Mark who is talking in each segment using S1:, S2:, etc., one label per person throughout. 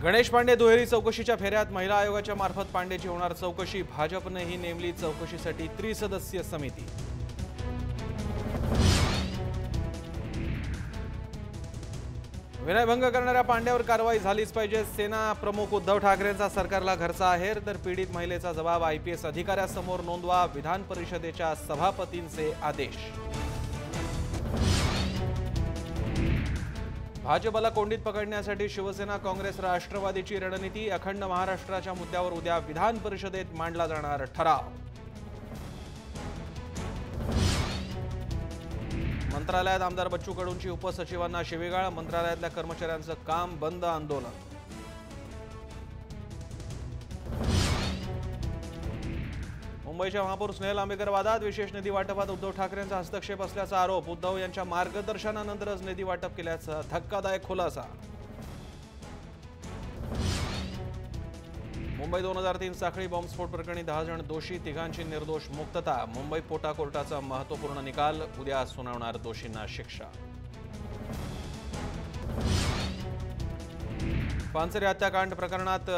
S1: गणेश पांडे दुहेरी चौकशीच्या फेऱ्यात महिला आयोगाच्या मार्फत पांडेची होणार चौकशी। भाजपनेही नेमली चौकशीसाठी त्रिसदस्यीय समिती। विनयभंग करणाऱ्या पांड्यावर कारवाई झालीच पाहिजे। सेना प्रमुख उद्धव ठाकरेंचा सरकारला घरचा आहेर, तर पीडित महिलेचा जबाब आयपीएस अधिकाऱ्यासमोर नोंदवा, विधान परिषदेच्या सभापतींचे आदेश। भाजपला कोंडीत पकडण्यासाठी शिवसेना काँग्रेस राष्ट्रवादीची रणनीती। अखंड महाराष्ट्राच्या मुद्द्यावर उद्या विधान परिषदेत मांडला जाणार ठराव। मंत्रालयात आमदार बच्चू कडूंची उपसचिवांना शिवीगाळ, मंत्रालयातल्या कर्मचाऱ्यांचं काम बंद आंदोलन। मुंबईच्या महापौर स्नेहल आंबेकर वादात, विशेष निधी वाटपात उद्धव ठाकरेंचा हस्तक्षेप असल्याचा आरोप। उद्धव यांच्या मार्गदर्शनानंतरच निधी वाटप केल्याचा धक्कादायक खुलासा। मुंबई 2003 साखळी बॉम्बस्फोट प्रकरणी 10 जण दोषी, तिघांची निर्दोष मुक्तता। मुंबई पोटा कोर्टाचा महत्त्वपूर्ण निकाल, उद्या सुनावणार दोषींना शिक्षा। पानसरे हत्याकांड प्रकरणात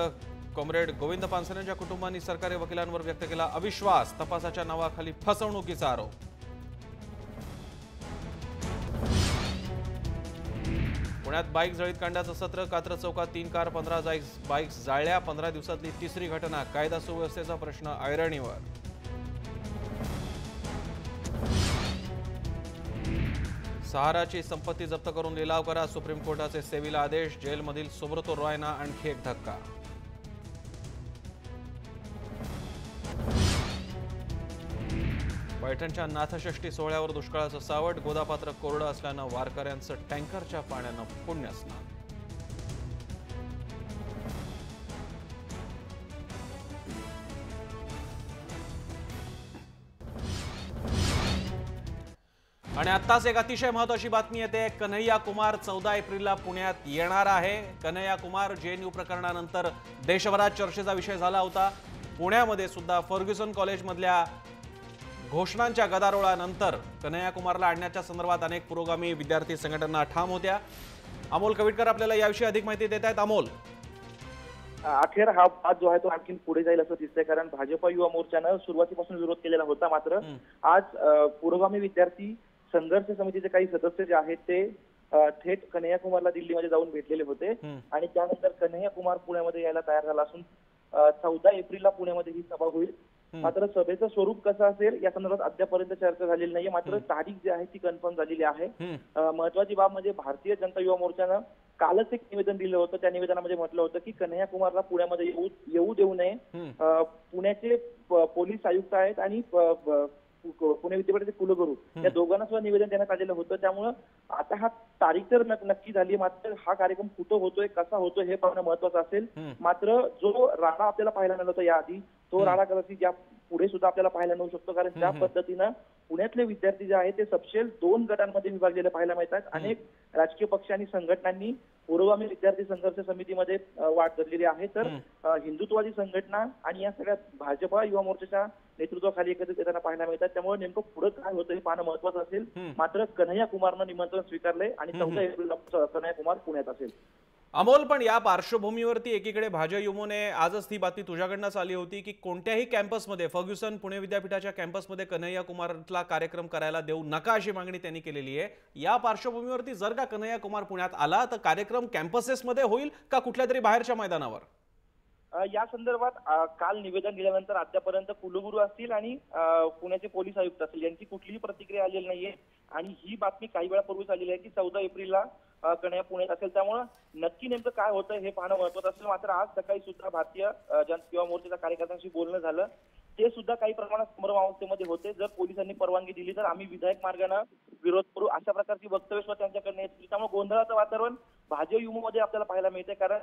S1: कॉम्रेड गोविंद पानसरेंच्या कुटुंबांनी सरकारी वकिलांवर व्यक्त केला अविश्वास। तपासाच्या नावाखाली फसवणुकीचा आरोप। पुण्यात बाईक जळीत कांडाचं सत्र, कात्रज चौकात 3 कार 15 बाईक्स जाळल्या। 15 दिवसातली तिसरी घटना। कायदा सुव्यवस्थेचा प्रश्न ऐरणीवर। सहाराची संपत्ती जप्त करून लिलाव करा, सुप्रीम कोर्टाचे सेवेला आदेश। जेलमधील सुब्रतो रॉयना आणखी एक धक्का। पैठणच्या नाथषष्ठी सोहळ्यावर दुष्काळाचं सावट, गोदापात्र कोरडं असल्यानं वारकऱ्यांचं टँकरच्या पाण्यानं पुण्यस्नान। आणि आत्ताच एक अतिशय महत्त्वाची बातमी येते। कन्हैया कुमार 14 एप्रिलला पुण्यात येणार आहे। कन्हैया कुमार जेएनयू प्रकरणानंतर देशभरात चर्चेचा विषय झाला होता। पुण्यामध्ये सुद्धा फर्ग्युसन कॉलेजमधल्या घोषणांच्या गदारोळानंतर कन्हैया कुमारला आणण्याच्या संदर्भात अनेक पुरोगामी विद्यार्थी संघटना ठाम होत्या। अमोल कविटकर आपल्याला याविषयी अधिक माहिती देत आहेत। अमोल,
S2: अखेर हा वाद जो आहे तो आणखी पुढे जाईल असं दिसतंय, कारण भाजपा युवा मोर्चानं सुरुवातीपासून विरोध केलेला होता। मात्र आज पुरोगामी विद्यार्थी संघर्ष समितीचे काही सदस्य जे आहेत ते थेट कन्हैया कुमारला दिल्लीमध्ये जाऊन भेटलेले होते आणि त्यानंतर कन्हैया कुमार पुण्यामध्ये यायला तयार झाला असून 14 एप्रिलला पुण्यामध्ये ही सभा होईल। मात्र सभेचं स्वरूप कसं असेल या संदर्भात अद्यापर्यंत चर्चा झालेली नाहीये। मात्र तारीख जी आहे ती कन्फर्म झालेली आहे। महत्वाची बाब म्हणजे भारतीय जनता युवा मोर्चानं कालच एक निवेदन दिलं होतं। त्या निवेदनामध्ये म्हटलं होतं की कन्हैया कुमारला पुण्यामध्ये येऊ देऊ नये। पुण्याचे पोलीस आयुक्त आहेत आणि पुणे विद्यापीठाचे कुलगुरू या दोघांना सुद्धा निवेदन देण्यात आलेलं होतं। त्यामुळं आता हा तारीख तर नक्की झाली, मात्र हा कार्यक्रम कुठं होतोय, कसा होतोय हे पाहणं महत्वाचं असेल। मात्र जो राडा आपल्याला पाहायला मिळत होता याआधी, तो राडा कदाचित या पुढे सुद्धा आपल्याला पाहायला मिळू शकतो, कारण त्या पद्धतीनं पुण्यातले विद्यार्थी जे आहेत ते सपशेल 2 गटांमध्ये विभागलेले पाहायला मिळतात। अनेक राजकीय पक्ष आणि संघटनांनी पुरोगामी विद्यार्थी संघर्ष समितीमध्ये वाट धरलेली आहे, तर हिंदुत्ववादी संघटना आणि या सगळ्या भाजपा युवा मोर्चाच्या नेतृत्वाखाली एकत्रित येताना पाहायला मिळतात। त्यामुळे नेमकं पुढे काय होतं हे पाहणं महत्वाचं असेल। मात्र कन्हैया कुमारनं निमंत्रण स्वीकारलंय आणि 14 एप्रिलला कन्हैया कुमार पुण्यात असेल।
S1: अमोल, पण या पार्श्वभूमीवरती एकीकडे भाजयुमोने आजच ती बातमी तुझ्याकडनंच आली होती की कोणत्याही कॅम्पसमध्ये, फर्ग्युसन पुणे विद्यापीठाच्या कॅम्पसमध्ये कन्हैया कुमारला कार्यक्रम करायला देऊ नका अशी मागणी त्यांनी केलेली आहे। या पार्श्वभूमीवरती जर का कन्हैया कुमार पुण्यात आला तर कार्यक्रम कॅम्पसेसमध्ये होईल का कुठल्या तरी बाहेरच्या मैदानावर?
S2: या संदर्भात काल निवेदन दिल्यानंतर अद्यापर्यंत कुलगुरू असतील आणि पुण्याचे पोलीस आयुक्त असतील यांची कुठलीही प्रतिक्रिया आलेली नाहीये आणि ही बातमी काही वेळापूर्वीच आलेली आहे की 14 एप्रिलला कन्हैया पुण्यात असेल। त्यामुळे नक्की नेमकं काय होतं हे पाहणं महत्वाचं असेल। मात्र आज सकाळी सुद्धा भारतीय जनता युवा मोर्चाच्या कार्यकर्त्यांशी बोलणं झालं, ते सुद्धा काही प्रमाणात संभ्रमावस्थेमध्ये होते। जर पोलिसांनी परवानगी दिली तर आम्ही विधायक मार्गाने विरोध करू अशा प्रकारची वक्तव्य सुद्धा त्यांच्याकडनं येत होती। त्यामुळे गोंधळाचं वातावरण भाजयुमोमध्ये आपल्याला पाहायला मिळते, कारण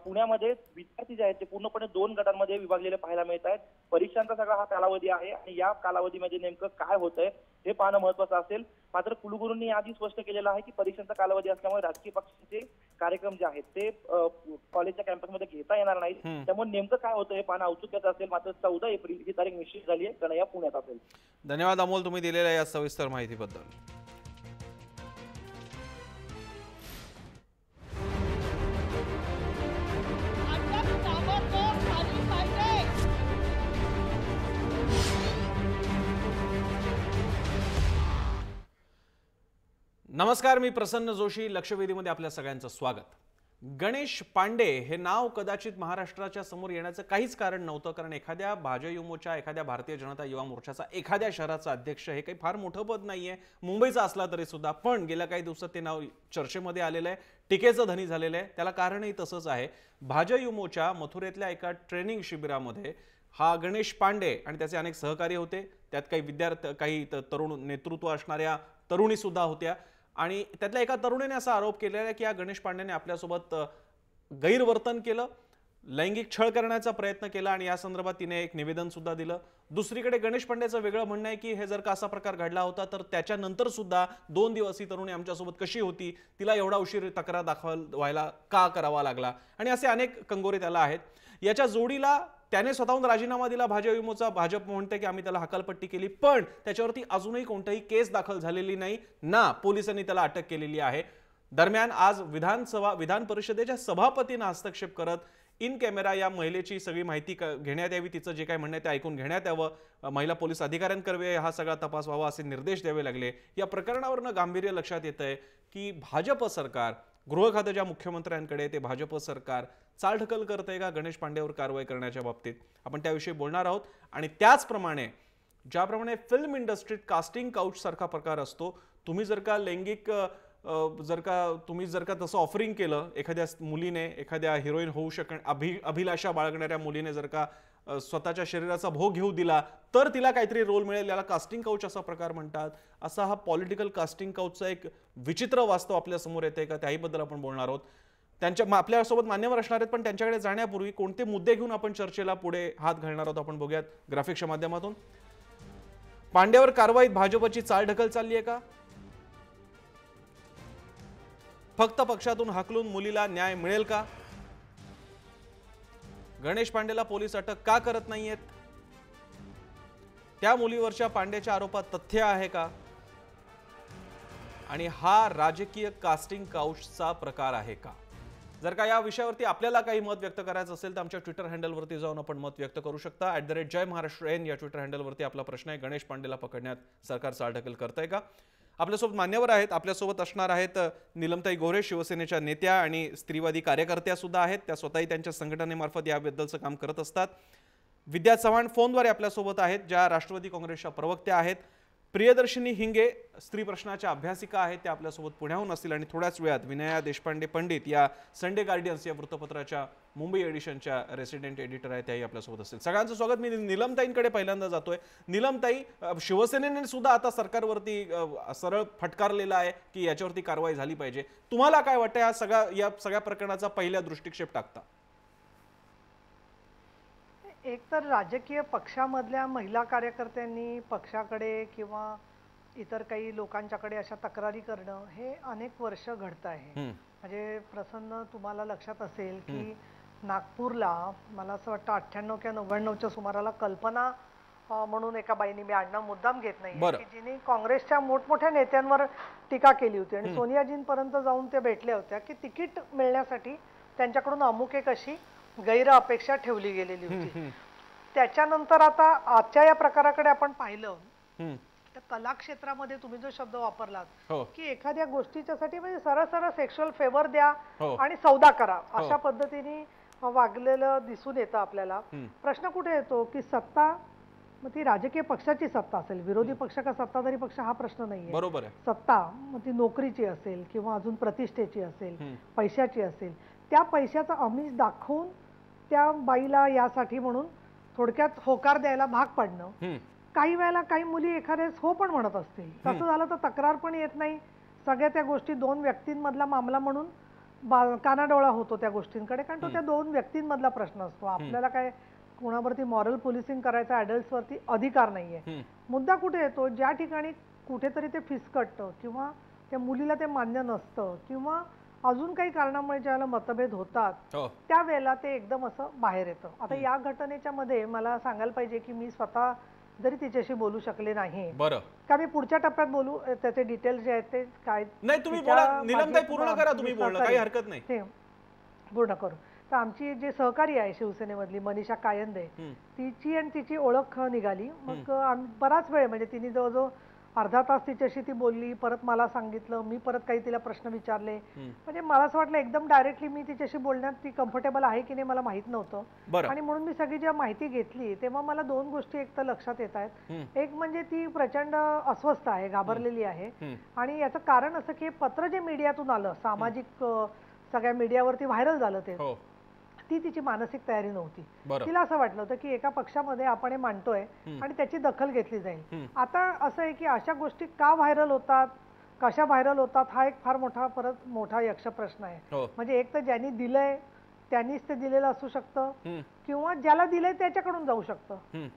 S2: पुण्यामध्ये विद्यार्थी जे आहेत ते पूर्णपणे 2 गटांमध्ये विभागलेले पाहायला मिळत आहेत। परीक्षांचा सगळा हा कालावधी आहे आणि या कालावधीमध्ये नेमकं काय होतंय हे पाहणं महत्वाचं असेल। मात्र कुलगुरूंनी आधी स्पष्ट केलेलं आहे की परीक्षांचा कालावधी असल्यामुळे राजकीय पक्षाचे कार्यक्रम जे आहेत ते कॉलेजच्या कॅम्पसमध्ये घेता येणार नाहीत। त्यामुळे नेमकं काय होतं हे पाहणं औत्सुक्याचं असेल। मात्र 14 एप्रिल ही तारीख निश्चित झाली आहे, कन्हैया पुण्यात असेल।
S1: धन्यवाद अमोल, तुम्ही दिलेल्या या सविस्तर माहितीबद्दल। नमस्कार, मी प्रसन्न जोशी. लक्षवेधीमध्ये आपल्या सगळ्यांचं स्वागत. गणेश पांडे हे नाव कदाचित महाराष्ट्राच्या समोर येण्याचं काहीच कारण नव्हतं, कारण एखाद्या भाजयुमोच्या, एखाद्या भारतीय जनता युवा मोर्चाचा एखाद्या शहराचा अध्यक्ष हे काही फार मोठं पद नाहीये, मुंबईचा असला तरी सुद्धा. पण गेल्या काही दिवसात ते नाव चर्चेमध्ये आलेलं आहे, टीकेचं धनी झालेलं आहे. त्याला कारणही तसंच आहे. भाजयुमोच्या मथुरेतल्या एका ट्रेनिंग शिबिरामध्ये हा गणेश पांडे आणि त्याचे अनेक सहकारी होते. त्यात काही विद्यार्थी, काही तरुण नेतृत्व असणाऱ्या तरुणी सुद्धा होत्या. आणि त्यातल्या एका तरुणीने असा आरोप केलेला आहे की या गणेश पांडेने आपल्यासोबत गैरवर्तन केलं, लैंगिक छळ करण्याचा प्रयत्न केला आणि या संदर्भात तिने एक निवेदन सुद्धा दिलं. दुसरीकडे गणेश पांडेचं वेगळं म्हणणं आहे की हे जर का असा प्रकार घडला होता तर त्याच्यानंतर सुद्धा 2 दिवस ही तरुणी आमच्यासोबत कशी होती, तिला एवढा उशीर तक्रार दाखवायला का करावा लागला, आणि असे अनेक कंगोरे त्याला आहेत. याच्या जोडीला त्याने स्वतःहून राजीनामा दिला भाजयुमोचा. भाजप म्हणते की आम्ही त्याला हकालपट्टी केली, पण त्याच्यावरती अजूनही कोणताही केस दाखल झालेली नाही ना पोलिसांनी त्याला अटक केलेली आहे. दरम्यान आज विधान परिषदेच्या सभापतींना हस्तक्षेप करत इन कॅमेरा या महिलेची सगळी माहिती घेण्यात यावी, तिचं जे काही म्हणणं आहे ते ऐकून घेण्यात यावं, महिला पोलीस अधिकाऱ्यांकडे हा सगळा तपास व्हावा असे निर्देश द्यावे लागले. या प्रकरणावरनं गांभीर्य लक्षात येतंय की भाजप सरकार, गृह खातं ज्या मुख्यमंत्र्यांकडे, ते भाजप सरकार चालढकल करतंय का गणेश पांडेवर कारवाई करण्याच्या बाबतीत. आपण त्याविषयी बोलणार आहोत. आणि त्याचप्रमाणे ज्याप्रमाणे फिल्म इंडस्ट्रीत कास्टिंग काउच सारखा प्रकार असतो, तुम्ही जर का लैंगिक तुम्ही जर का तसं ऑफरिंग केलं एखाद्या मुलीने, एखाद्या हिरोईन होऊ अभिलाषा बाळगणाऱ्या मुलीने जर का स्वतःच्या शरीराचा भोग घेऊ दिला तर तिला काहीतरी रोल मिळेल, याला कास्टिंग काउच असा प्रकार म्हणतात. असा हा पॉलिटिकल कास्टिंग काउचचा एक विचित्र वास्तव आपल्या समोर येते का, त्याहीबद्दल आपण बोलणार आहोत. आपल्यासोबत मान्यवर असणार आहेत, पण त्यांच्याकडे जाण्यापूर्वी कोणते मुद्दे घेऊन आपण चर्चेला पुढे हात घालणार आहोत आपण बघूयात ग्राफिक्सच्या माध्यमातून. पांड्यावर कारवाईत भाजपची चालढकल चालली आहे का? फक्त पक्षातून हाकलून मुलीला न्याय मिळेल का? गणेश पांडेला पोलीस अटक का करत नाहीयेत? त्या मुलीवरच्या पांडेच्या आरोपात तथ्य आहे का? आणि हा राजकीय कास्टिंग काउचचा प्रकार आहे का? जर का या विषयावरती आपल्याला काही मत व्यक्त करायचं असेल तर आमच्या ट्विटर हँडलवरती जाऊन आपण मत व्यक्त करू शकता. @जयमहाराष्ट्रN या ट्विटर हँडलवरती आपला प्रश्न आहे, गणेश पांडेला पकडण्यात सरकार चालढकल करतंय का? आपल्यासोबत मान्यवर आहेत. आपल्यासोबत असणार आहेत नीलमताई गोरे, शिवसेनेच्या नेत्या आणि स्त्रीवादी कार्यकर्त्या सुद्धा आहेत. त्या स्वतःही त्यांच्या संघटनेमार्फत याबद्दलचं काम करत असतात. विद्या चव्हाण फोनद्वारे आपल्यासोबत आहेत, ज्या राष्ट्रवादी काँग्रेसच्या प्रवक्त्या आहेत. प्रियदर्शिनी हिंगे स्त्री प्रश्नाच्या अभ्यासिका आहेत, त्या आपल्यासोबत पुण्याहून असतील. आणि थोड्याच वेळात विनया देशपांडे पंडित या संडे गार्डियन्स या वृत्तपत्राच्या मुंबई एडिशनच्या रेसिडेंट एडिटर आहेत, त्याही आपल्यासोबत असतील. सगळ्यांचं स्वागत. मी नीलमताईंकडे पहिल्यांदा जातोय. नीलमताई, शिवसेनेने सुद्धा आता सरकारवरती सरळ फटकारलेला आहे की याच्यावरती कारवाई झाली पाहिजे. तुम्हाला काय वाटतं या सगळ्या प्रकरणाचा पहिल्या दृष्टिक्षेप टाकता?
S3: एक तर राजकीय पक्षामधल्या महिला कार्यकर्त्यांनी पक्षाकडे किंवा इतर काही लोकांच्याकडे अशा तक्रारी करणं हे अनेक वर्ष घडत आहे. म्हणजे प्रसन्न, तुम्हाला लक्षात असेल की नागपूरला मला असं वाटतं 98 किंवा 99च्या सुमाराला कल्पना म्हणून एका बाईने, मी आडनाव मुद्दाम घेत नाही, की जिने काँग्रेसच्या मोठमोठ्या नेत्यांवर टीका केली होती आणि सोनियाजींपर्यंत जाऊन ते भेटल्या होत्या की तिकीट मिळण्यासाठी त्यांच्याकडून अमुक एक अशी गैर अपेक्षा ठेवली गेलेली होती. त्याच्यानंतर आता आजच्या या प्रकाराकडे आपण पाहिलं तर कला क्षेत्रामध्ये तुम्ही जो शब्द वापरलात की एखाद्या गोष्टीच्यासाठी म्हणजे सरळ सेक्शुअल फेवर द्या आणि सौदा करा, अशा पद्धतीने वागलेलं दिसून येतं आपल्याला. प्रश्न कुठे येतो की सत्ता, मग ती राजकीय पक्षाची सत्ता असेल, विरोधी पक्ष का सत्ताधारी पक्ष हा प्रश्न नाहीये.
S1: बरोबर आहे.
S3: सत्ता मग ती नोकरीची असेल किंवा अजून प्रतिष्ठेची असेल, पैशाची असेल, त्या पैशाचा आमिष दाखवून त्या बाईला यासाठी म्हणून थोडक्यात होकार द्यायला भाग पडणं. काही वेळेला काही मुली एखाद्यास हो पण म्हणत असतील, तसं झालं तर तक्रार पण येत नाही. सगळ्या त्या गोष्टी 2 व्यक्तींमधला मामला म्हणून कानाडोळा होतो त्या गोष्टींकडे, कारण तो त्या 2 व्यक्तींमधला प्रश्न असतो. आपल्याला काय कोणावरती मॉरल पोलिसिंग करायचा ॲडल्ट्सवरती अधिकार नाहीये. मुद्दा कुठे येतो, ज्या ठिकाणी कुठेतरी ते फिसकटतं किंवा त्या मुलीला ते मान्य नसतं किंवा अजून काही कारणामुळे ज्यावेळेला मतभेद होतात त्यावेळेला ते एकदम असं बाहेर येतं. आता या घटनेच्या मध्ये मला सांगायला पाहिजे की मी स्वतः जरी तिच्याशी बोलू शकले नाही, का मी पुढच्या टप्प्यात बोलू, त्याचे डिटेल्स जे आहेत ते काय
S1: नाही, तुम्ही बोला नीलमताई, पूर्ण करा, तुम्ही बोला, काही हरकत नाही,
S3: ते पूर्ण करू. तर आमची जे सहकारी आहे शिवसेनेमधली मनीषा कायंदे, तिची आणि तिची ओळख निघाली. मग बराच वेळ म्हणजे तिने जवळजवळ अर्धा तास तिच्याशी ती बोलली, परत मला सांगितलं, मी परत काही तिला प्रश्न विचारले. म्हणजे मला असं वाटलं एकदम डायरेक्टली मी तिच्याशी बोलण्यात ती कम्फर्टेबल आहे की नाही मला माहित नव्हतं. आणि म्हणून मी सगळी जेव्हा माहिती घेतली तेव्हा मला दोन गोष्टी एक तर लक्षात येत आहेत. एक म्हणजे ती प्रचंड अस्वस्थ आहे, घाबरलेली आहे. आणि याचं कारण असं की पत्र जे मीडियातून आलं, सामाजिक सगळ्या मीडियावरती व्हायरल झालं ते, ती तिची मानसिक तयारी नव्हती. तिला असं वाटलं होतं की एका पक्षामध्ये आपण हे मांडतोय आणि त्याची दखल घेतली जाईल. आता असं आहे की अशा गोष्टी का व्हायरल होतात, कशा व्हायरल होतात, हा एक फार मोठा यक्ष प्रश्न आहे. म्हणजे एक तर ज्यांनी दिलंय त्यांनीच ते दिलेलं असू शकतं किंवा ज्याला दिलंय त्याच्याकडून जाऊ शकतं.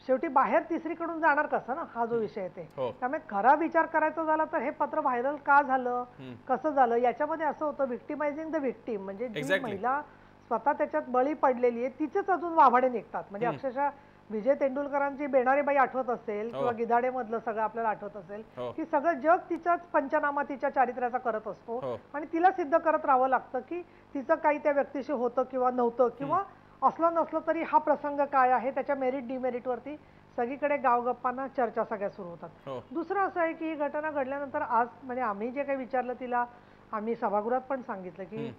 S3: शेवटी बाहेर तिसरीकडून जाणार कसं ना, हा जो विषय आहे ते. त्यामुळे खरा विचार करायचा झाला तर हे पत्र व्हायरल का झालं, कसं झालं, याच्यामध्ये असं होतं विक्टिमायझिंग द विक्टीम. म्हणजे जी महिला स्वतः त्याच्यात बळी पडलेली आहे तिचेच अजून वाभाडे निघतात. म्हणजे अक्षरशः विजय तेंडुलकरांची बेणारी बाई आठवत असेल किंवा गिधाडे मधलं सगळं आपल्याला आठवत असेल की सगळं जग तिचाच पंचनामा तिच्या चारित्र्याचा करत असतो आणि तिला सिद्ध करत राहावं लागतं की तिचं काही त्या व्यक्तीशी होतं किंवा नव्हतं, किंवा असलं नसलं तरी हा प्रसंग काय आहे, त्याच्या मेरिट डिमेरिट वरती सगळीकडे गावगप्पांना चर्चा सगळ्या सुरू होतात. दुसरं असं आहे की ही घटना घडल्यानंतर आज म्हणजे आम्ही जे काही विचारलं तिला, आम्ही सभागृहात पण सांगितलं की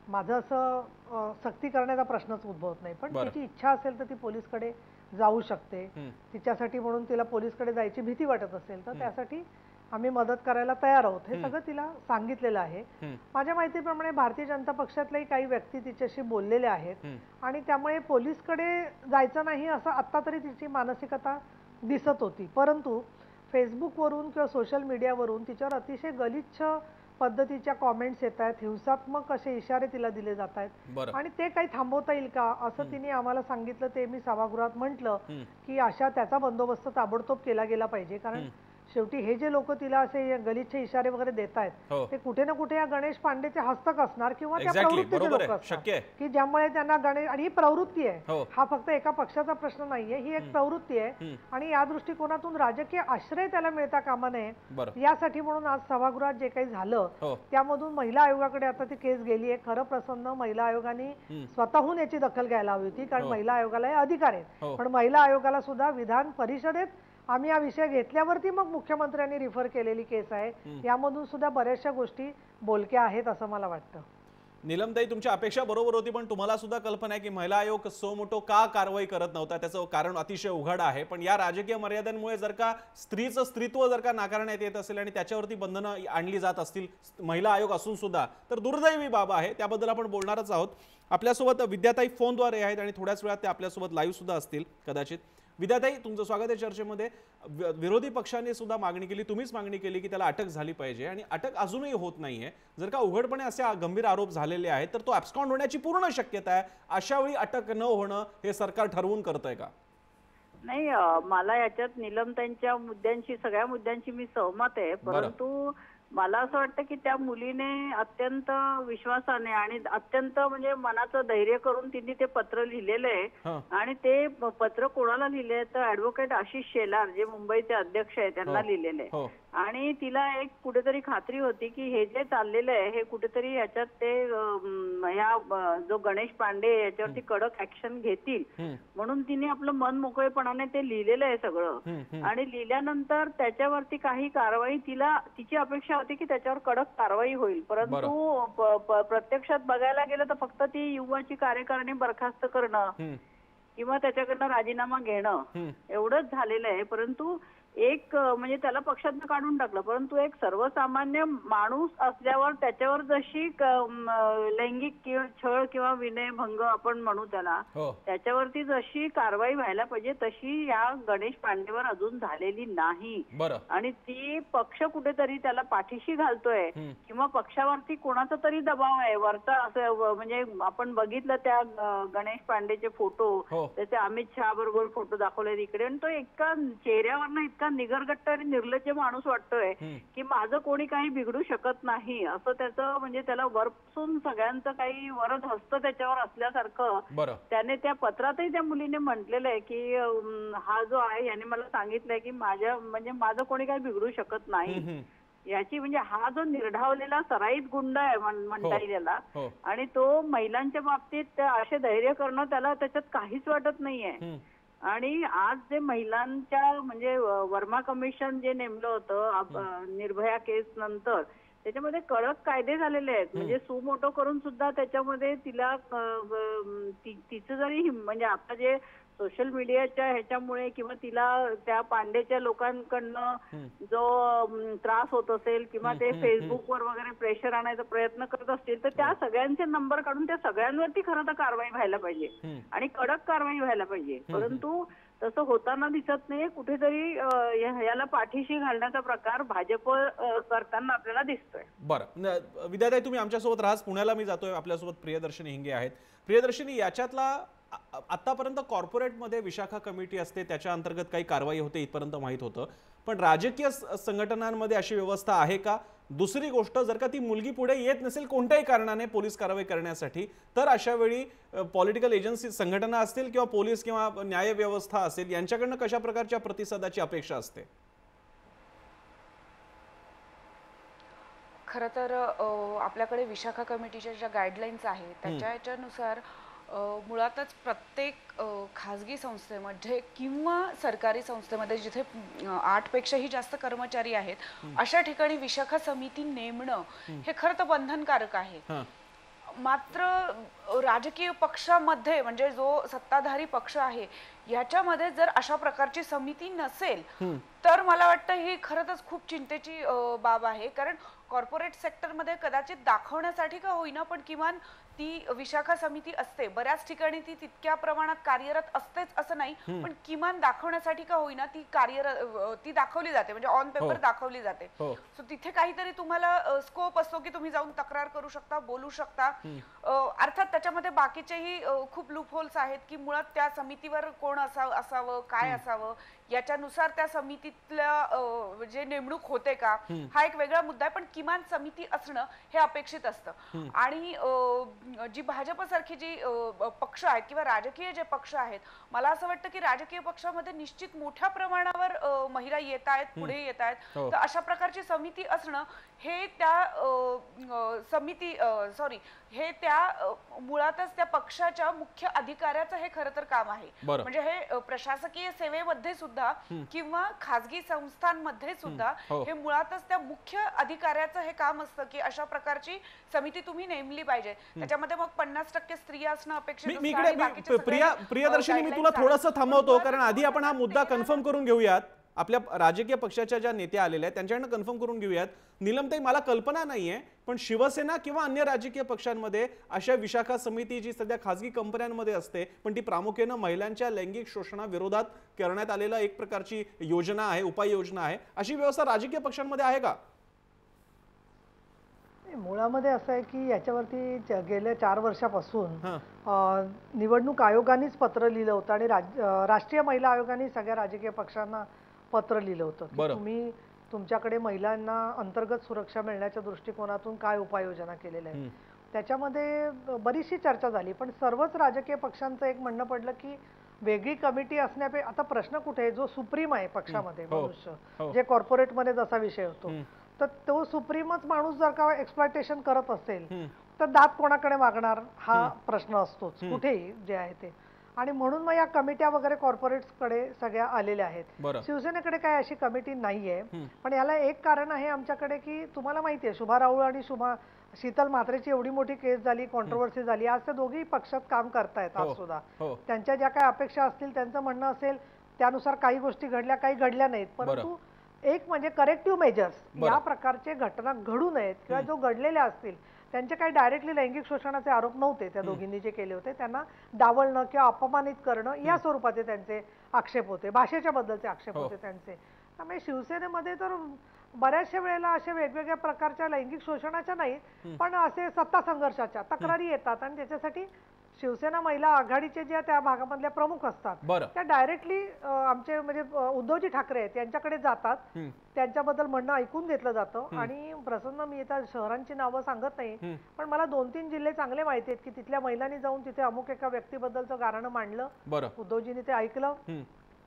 S3: माझं असं सक्ती करण्याचा प्रश्नच उद्भवत नाही, पण तिची इच्छा असेल तर ती पोलीसकडे जाऊ शकते. तिच्यासाठी म्हणून तिला पोलीसकडे जायची भीती वाटत असेल तर त्यासाठी आम्ही मदत करायला तयार आहोत, हे सगळं तिला सांगितलेलं आहे. माझ्या माहितीप्रमाणे भारतीय जनता पक्षातल्याही काही व्यक्ती तिच्याशी बोललेल्या आहेत आणि त्यामुळे पोलीसकडे जायचं नाही असं आता तरी तिची मानसिकता दिसत होती. परंतु फेसबुकवरून किंवा सोशल मीडियावरून तिच्यावर अतिशय गलिच्छ पद्धतीच्या कॉमेंट्स येत आहेत, हिंसात्मक असे इशारे तिला दिले जात आहेत आणि ते काही थांबवता येईल का असं तिने आम्हाला सांगितलं. ते मी सभागृहात म्हटलं की अशा त्याचा बंदोबस्त ताबडतोब केला गेला पाहिजे, कारण शेवटी हे जे लोक तिला असे गलिच्छ इशारे वगैरे देत आहेत ते कुठे ना कुठे या गणेश पांडेचे हस्तक असणार किंवा त्या प्रवृत्तीचे लोक असणार की ज्यामुळे त्यांना गणेश, आणि ही प्रवृत्ती आहे, हा फक्त एका पक्षाचा प्रश्न नाहीये, ही एक प्रवृत्ती आहे आणि या दृष्टिकोनातून राजकीय आश्रय त्याला मिळता कामा नये यासाठी म्हणून आज सभागृहात जे काही झालं त्यामधून महिला आयोगाकडे आता ती केस गेली आहे. खरं प्रसन्न महिला आयोगाने स्वतःहून याची दखल घ्यायला हवी होती, कारण महिला आयोगाला हे अधिकार आहेत, पण महिला आयोगाला सुद्धा विधान परिषदेत आम्ही हा विषय घेतल्यावरती मग मुख्यमंत्र्यांनी रिफर केलेली केस आहे. यामधून सुद्धा बऱ्याचशा गोष्टी बोलक्या आहेत असं मला वाटतं.
S1: नीलमताई, तुमची अपेक्षा बरोबर होती, पण तुम्हाला सुद्धा कल्पना आहे की महिला आयोग सो मोठो का कारवाई करत नव्हता, त्याचं कारण अतिशय उघड आहे. पण या राजकीय मर्यादांमुळे जर का स्त्रीचं स्त्रीत्व जर का नाकारण्यात येत असेल आणि त्याच्यावरती बंधनं आणली जात असतील महिला आयोग असून सुद्धा, तर दुर्दैवी बाब आहे. त्याबद्दल आपण बोलणारच आहोत. आपल्यासोबत विद्याताई फोनद्वारे आहेत आणि थोड्याच वेळात ते आपल्यासोबत लाईव्ह सुद्धा असतील कदाचित. विद्याताई, तुमचं स्वागत आहे चर्चेमध्ये. विरोधी पक्षाने सुद्धा मागणी केली, तुम्हीच मागणी केली की त्याला अटक झाली पाहिजे आणि अटक अजूनही होत नाहीये. जर का उघडपणे असे गंभीर आरोप झालेले आहेत तर तो ॲब्स्कॉन्ड होण्याची पूर्ण शक्यता आहे. अशा वेळी अटक न होणं हे सरकार ठरवून करतंय का?
S4: नाही, मला याच्यात नीलमताईंच्या मुद्द्यांशी, सगळ्या मुद्द्यांशी मी सहमत आहे, परंतु मला असं वाटतं की त्या मुलीने अत्यंत विश्वासाने आणि अत्यंत म्हणजे मनाचं धैर्य करून तिने ते पत्र लिहिलेलं आहे. आणि ते पत्र कोणाला लिहिले तर ॲडव्होकेट आशिष शेलार, जे मुंबईचे अध्यक्ष आहे, त्यांना लिहिलेलं आहे. आणि तिला एक कुठेतरी खात्री होती की हे जे चाललेलं आहे हे कुठेतरी याच्यात ते ह्या जो गणेश पांडे याच्यावरती कडक ऍक्शन घेतील, म्हणून तिने आपलं मन मोकळेपणाने ते लिहिलेलं आहे सगळं. आणि लिहिल्यानंतर त्याच्यावरती काही कारवाई, तिची अपेक्षा होती की त्याच्यावर कडक कारवाई होईल, परंतु प्रत्यक्षात बघायला गेलं तर फक्त ती युवाची कार्यकारिणी बरखास्त करणं किंवा त्याच्याकडनं राजीनामा घेणं एवढंच झालेलं आहे. परंतु एक म्हणजे त्याला पक्षातनं काढून टाकलं, परंतु एक सर्वसामान्य माणूस असल्यावर त्याच्यावर जशी लैंगिक छळ किंवा विनयभंग आपण म्हणू त्याला, त्याच्यावरती जशी कारवाई व्हायला पाहिजे तशी या गणेश पांडेवर अजून झालेली नाही. आणि ती पक्ष कुठेतरी त्याला पाठीशी घालतोय किंवा पक्षावरती कोणाचा तरी दबाव आहे वरचा, असं म्हणजे आपण बघितलं त्या गणेश पांडेचे फोटो, त्याचे अमित शहा बरोबर फोटो दाखवले इकडे, आणि तो एका चेहऱ्यावर इतका निगरगट्ट आणि निर्लज्ज माणूस वाटतोय की माझं कोणी काही बिघडू शकत नाही असं त्याचं, म्हणजे त्याला वरपासून सगळ्यांचं काही वरद हस्त त्याच्यावर असल्यासारखं त्याने त्या पत्रातही त्या मुलीने म्हटलेलं आहे की हा जो आहे याने मला सांगितलंय की माझं कोणी काही बिघडू शकत नाही याची, म्हणजे हा जो निर्ढावलेला सराईत गुंड आहे म्हणता येईल याला. आणि तो महिलांच्या बाबतीत असे धैर्य करणं त्याला त्याच्यात काहीच वाटत नाहीये. आणि आज जे महिलांच्या म्हणजे वर्मा कमिशन जे नेमलं होतं निर्भया केस नंतर, त्याच्यामध्ये कडक कायदे झालेले आहेत. म्हणजे सुमोटो करून सुद्धा त्याच्यामध्ये तिला तिचं जरी म्हणजे आता जे सोशल मीडियाच्या ह्याच्यामुळे किंवा तिला त्या पांडेच्या लोकांकडनं जो त्रास होत असेल किंवा ते फेसबुकवर वगैरे प्रेशर आणायचा प्रयत्न करत असतील, तर त्या सगळ्यांचे नंबर काढून त्या सगळ्यांवरती खरं तर कारवाई व्हायला पाहिजे आणि कडक कारवाई व्हायला पाहिजे. परंतु तसं होताना दिसत नाही. कुठेतरी याला पाठीशी घालण्याचा प्रकार भाजप करताना आपल्याला दिसतोय.
S1: बरं, विद्याताई तुम्ही आमच्यासोबत राहाच. पुण्याला मी जातोय. आपल्यासोबत प्रियदर्शनी हिंगे आहेत. प्रियदर्शनी, याच्यातला आतापर्यंत कॉर्पोरेटमध्ये विशाखा कमिटी असते, त्याच्या अंतर्गत काही कारवाई होते इथपर्यंत माहीत होतं, पण राजकीय संघटनांमध्ये अशी व्यवस्था आहे का? दुसरी गोष्ट, जर का ती मुलगी पुढे येत नसेल कोणत्याही कारणाने पोलीस कारवाई करण्यासाठी, तर अशा वेळी पॉलिटिकल एजन्सी संघटना असतील किंवा पोलीस किंवा न्याय व्यवस्था असेल, यांच्याकडनं कशा प्रकारच्या प्रतिसादाची अपेक्षा असते?
S5: खरं तर आपल्याकडे विशाखा कमिटीच्या ज्या गाईडलाईन्स आहेत त्याच्यानुसार मुळातच प्रत्येक खाजगी संस्थेमध्ये किंवा सरकारी संस्थेमध्ये जिथे 8 पेक्षाही जास्त कर्मचारी आहेत, अशा ठिकाणी विशाखा समिती नेमणं हे खरं तर बंधनकारक आहे. मात्र राजकीय पक्षामध्ये म्हणजे जो सत्ताधारी पक्ष आहे याच्यामध्ये जर अशा प्रकारची समिती नसेल तर मला वाटतं ही खरंच खूप चिंतेची बाब आहे. कारण कॉर्पोरेट सेक्टरमध्ये कदाचित दाखवण्यासाठी का होईना पण किमान ती विशाखा समिती असते. बऱ्याच ठिकाणी ती तितक्या प्रमाणात कार्यरत असतेच असं नाही, पण किमान दाखवण्यासाठी का होईना ती दाखवली जाते, म्हणजे ऑन पेपर दाखवली जाते. सो तिथे काहीतरी तुम्हाला स्कोप असतो की तुम्ही जाऊन तक्रार करू शकता, बोलू शकता. अर्थात त्याच्यामध्ये बाकीचेही खूप लूप होल्स आहेत की मुळात त्या समितीवर कोण असावं, काय असावं, याच्यानुसार त्या समितीतल्या जे नेमणूक होते का हा एक वेगळा मुद्दा आहे. पण किमान समिती असणं हे अपेक्षित असतं. आणि जी भाजपसारखी जी पक्ष आहेत किंवा राजकीय जे पक्ष आहेत, मला असं वाटतं की राजकीय पक्षामध्ये निश्चित मोठ्या प्रमाणावर महिला येत आहेत, पुढे येत आहेत. तर अशा प्रकारची समिती असणं हे त्या मुळातच त्या पक्षाच्या मुख्य अधिकाऱ्याचं हे खरं तर काम आहे. म्हणजे हे प्रशासकीय सेवेमध्ये सुद्धा किंवा खाजगी संस्थांमध्ये सुद्धा हे मुळातच त्या मुख्य अधिकाऱ्याचं हे काम असतं की अशा प्रकारची समिती तुम्ही नेमली पाहिजे. त्याच्यामध्ये मग 50% स्त्रिया असणं अपेक्षित असतं.
S1: प्रियदर्शनी, मी तुला थोडंसं थांबवतो, कारण आधी आपण हा मुद्दा कन्फर्म करून घेऊयात. आपल्या राजकीय पक्षाच्या ज्या नेत्या आलेल्या आहेत त्यांच्याकडनं कन्फर्म करून घेऊयात. नीलमताई, मला कल्पना नाहीये, पण शिवसेना किंवा अन्य राजकीय पक्षांमध्ये अशा विशाखा समिती जी सध्या खासगी कंपन्यांमध्ये असते, पण ती प्रामुख्याने महिलांच्या लैंगिक शोषणाविरोधात करण्यात आलेला एक प्रकारची योजना आहे, उपाययोजना आहे, अशी व्यवस्था राजकीय पक्षांमध्ये आहे का?
S3: मुळामध्ये असं आहे की याच्यावरती गेल्या 4 वर्षापासून निवडणूक आयोगानेच पत्र लिहिलं होतं आणि राष्ट्रीय महिला आयोगाने सगळ्या राजकीय पक्षांना पत्र लिहिलं होतं की तुम्ही तुमच्याकडे महिलांना अंतर्गत सुरक्षा मिळण्याच्या दृष्टिकोनातून काय उपाययोजना केलेल्या आहेत. त्याच्यामध्ये बरीचशी चर्चा झाली, पण सर्वच राजकीय पक्षांचं एक म्हणणं पडलं की वेगळी कमिटी असण्यापेक्षा आता प्रश्न कुठे आहे, जो सुप्रीम आहे पक्षामध्ये मनुष्य, जे कॉर्पोरेटमध्ये जसा विषय होतो, तर तो सुप्रीमच माणूस जर का एक्सप्लॉयटेशन करत असेल तर दात कोणाकडे मागणार हा प्रश्न असतोच कुठेही जे आहे ते. आणि म्हणून मग या कमिट्या वगैरे कॉर्पोरेट्सकडे सगळ्या आलेल्या आहेत. शिवसेनेकडे काय अशी कमिटी नाहीये. पण याला एक कारण आहे आमच्याकडे की तुम्हाला माहिती आहे शुभा राऊळ आणि शीतल म्हात्रेची एवढी मोठी केस झाली, कॉन्ट्रोवर्सी झाली, आज ते दोघी पक्षात काम करतायत आज सुद्धा. त्यांच्या ज्या काही अपेक्षा असतील, त्यांचं म्हणणं असेल त्यानुसार काही गोष्टी घडल्या, काही घडल्या नाहीत. परंतु एक म्हणजे करेक्टिव्ह मेजर्स, या प्रकारचे घटना घडू नयेत किंवा जो घडलेल्या असतील त्यांचे काही डायरेक्टली लैंगिक शोषणाचे आरोप नव्हते, त्या दोघींनी जे केले होते त्यांना डावलणं किंवा अपमानित करणं या स्वरूपाचे त्यांचे आक्षेप होते, भाषेच्या बद्दलचे आक्षेप होते त्यांचे. त्यामुळे शिवसेनेमध्ये तर बऱ्याचशा वेळेला अशा वेगवेगळ्या प्रकारच्या लैंगिक शोषणाच्या नाही पण असे सत्ता संघर्षाच्या तक्रारी येतात आणि त्याच्यासाठी शिवसेना महिला आघाडीचे ज्या त्या भागामधल्या प्रमुख असतात त्या डायरेक्टली आमचे म्हणजे उद्धवजी ठाकरे आहेत यांच्याकडे जातात, त्यांच्याबद्दल म्हणणं ऐकून घेतलं जातं. आणि प्रसन्न, मी आता शहरांची नावं सांगत नाही पण मला 2-3 जिल्हे चांगले माहिती आहेत की तिथल्या महिलांनी जाऊन तिथे अमुक एका व्यक्तीबद्दलचं गाणं मांडलं, उद्धवजींनी ते ऐकलं,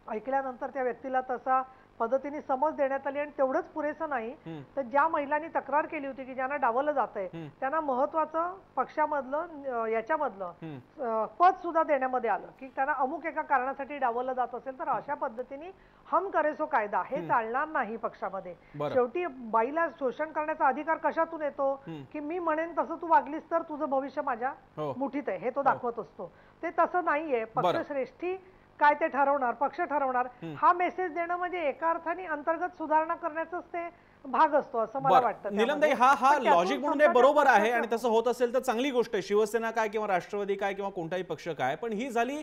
S3: ऐकल्यानंतर त्या व्यक्तीला तसा पद्धतीने समज देण्यात आली. आणि तेवढंच पुरेसं नाही तर ज्या महिलांनी तक्रार केली होती की ज्यांना डावललं जातंय त्यांना महत्वाचं पक्षामधलं याच्यामधलं पद सुद्धा देण्यामध्ये आलं की त्यांना अमुक एका कारणासाठी डावललं जात असेल तर अशा पद्धतीने हम करे सो कायदा हे चालणार नाही पक्षामध्ये. शेवटी बाईला शोषण करण्याचा अधिकार कशातून येतो की मी म्हणेन तसं तू वागलीस तर तुझं भविष्य माझ्या मुठीत आहे हे तो दाखवत असतो. ते तसं नाहीये. पक्षश्रेष्ठी काय ते ठरवणार, पक्ष ठरवणार. हा मेसेज देणं म्हणजे एका अर्थाने अंतर्गत सुधारणा करण्याचाच ते भाग असतो असं मला वाटतं.
S1: नीलमताई, हा लॉजिक म्हणून हे बरोबर आहे आणि तसं होत असेल तर चांगली गोष्ट आहे. शिवसेना काय किंवा राष्ट्रवादी काय किंवा कोणताही पक्ष काय, पण ही झाली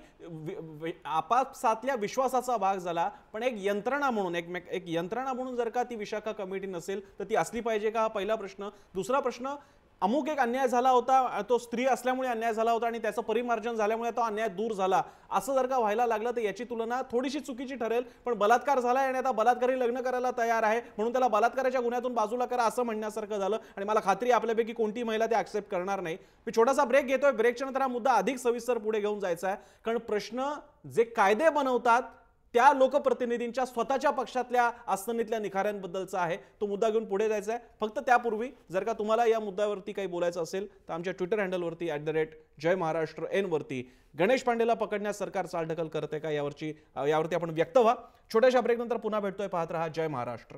S1: आपापसातल्या विश्वासाचा भाग झाला. पण एक यंत्रणा म्हणून एक यंत्रणा म्हणून जर का ती विशाखा कमिटी नसेल तर ती असली पाहिजे का, हा पहिला प्रश्न. दुसरा प्रश्न, अमुक एक अन्याय झाला होता, तो स्त्री असल्यामुळे अन्याय झाला होता आणि त्याचं परिमार्जन झाल्यामुळे तो अन्याय दूर झाला, असं जर का व्हायला लागलं तर याची तुलना थोडीशी चुकीची ठरेल. पण बलात्कार झालाय आणि आता बलात्कारी लग्न करायला तयार आहे म्हणून त्याला बलात्काराच्या गुन्ह्यातून बाजूला करा असं म्हणण्यासारखं झालं. आणि मला खात्री आपल्यापैकी कोणती महिला ते ऍक्सेप्ट करणार नाही. मी छोटासा ब्रेक घेतोय. ब्रेकच्या नंतर हा मुद्दा अधिक सविस्तर पुढे घेऊन जायचा आहे. कारण प्रश्न जे कायदे बनवतात त्या लोकप्रतिनिधींच्या स्वतःच्या पक्षातल्या आस्थनीतल्या निखाऱ्यांबद्दलचा आहे. तो मुद्दा घेऊन पुढे जायचा आहे. फक्त त्यापूर्वी जर का तुम्हाला या मुद्द्यावरती काही बोलायचं असेल तर आमच्या ट्विटर हँडलवरती @JayMaharashtraN वरती गणेश पांडेला चालढकल सरकार चालढकल करते का यावरती आपण व्यक्त व्हा. छोट्याशा ब्रेक नंतर पुन्हा भेटतोय. पाहत रहा जय महाराष्ट्र.